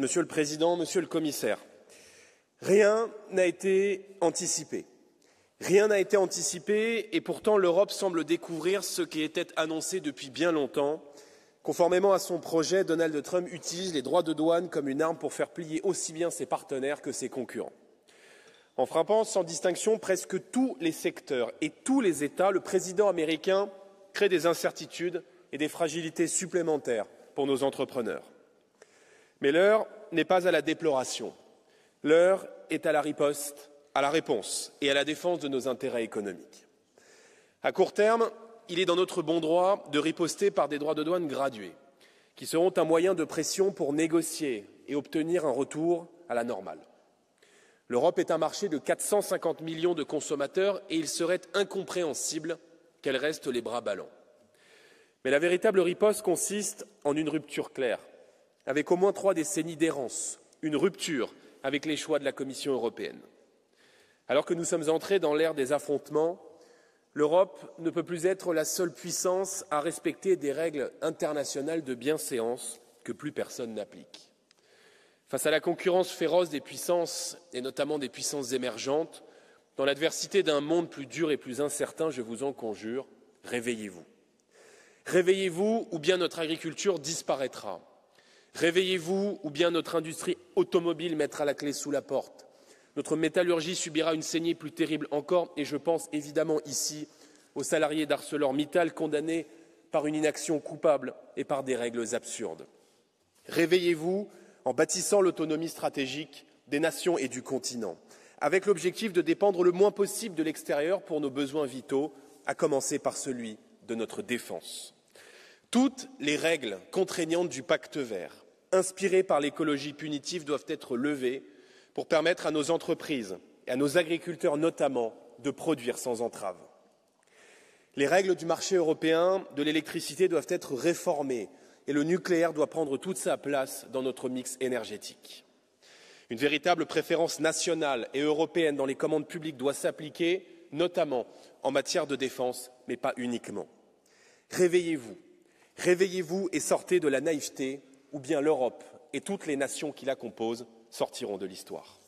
Monsieur le Président, Monsieur le Commissaire. Rien n'a été anticipé. Rien n'a été anticipé et pourtant l'Europe semble découvrir ce qui était annoncé depuis bien longtemps. Conformément à son projet, Donald Trump utilise les droits de douane comme une arme pour faire plier aussi bien ses partenaires que ses concurrents. En frappant sans distinction presque tous les secteurs et tous les États, le président américain crée des incertitudes et des fragilités supplémentaires pour nos entrepreneurs. Mais l'heure n'est pas à la déploration. L'heure est à la riposte, à la réponse et à la défense de nos intérêts économiques. À court terme, il est dans notre bon droit de riposter par des droits de douane gradués, qui seront un moyen de pression pour négocier et obtenir un retour à la normale. L'Europe est un marché de 450 millions de consommateurs et il serait incompréhensible qu'elle reste les bras ballants. Mais la véritable riposte consiste en une rupture claire, avec au moins 3 décennies d'errance, une rupture avec les choix de la Commission européenne. Alors que nous sommes entrés dans l'ère des affrontements, l'Europe ne peut plus être la seule puissance à respecter des règles internationales de bienséance que plus personne n'applique. Face à la concurrence féroce des puissances, et notamment des puissances émergentes, dans l'adversité d'un monde plus dur et plus incertain, je vous en conjure, réveillez-vous. Réveillez-vous ou bien notre agriculture disparaîtra. Réveillez-vous ou bien notre industrie automobile mettra la clé sous la porte. Notre métallurgie subira une saignée plus terrible encore et je pense évidemment ici aux salariés d'ArcelorMittal condamnés par une inaction coupable et par des règles absurdes. Réveillez-vous en bâtissant l'autonomie stratégique des nations et du continent, avec l'objectif de dépendre le moins possible de l'extérieur pour nos besoins vitaux, à commencer par celui de notre défense. Toutes les règles contraignantes du pacte vert, inspirées par l'écologie punitive, doivent être levées pour permettre à nos entreprises et à nos agriculteurs notamment de produire sans entrave. Les règles du marché européen de l'électricité doivent être réformées et le nucléaire doit prendre toute sa place dans notre mix énergétique. Une véritable préférence nationale et européenne dans les commandes publiques doit s'appliquer, notamment en matière de défense, mais pas uniquement. Réveillez-vous, réveillez-vous et sortez de la naïveté, ou bien l'Europe et toutes les nations qui la composent sortiront de l'histoire.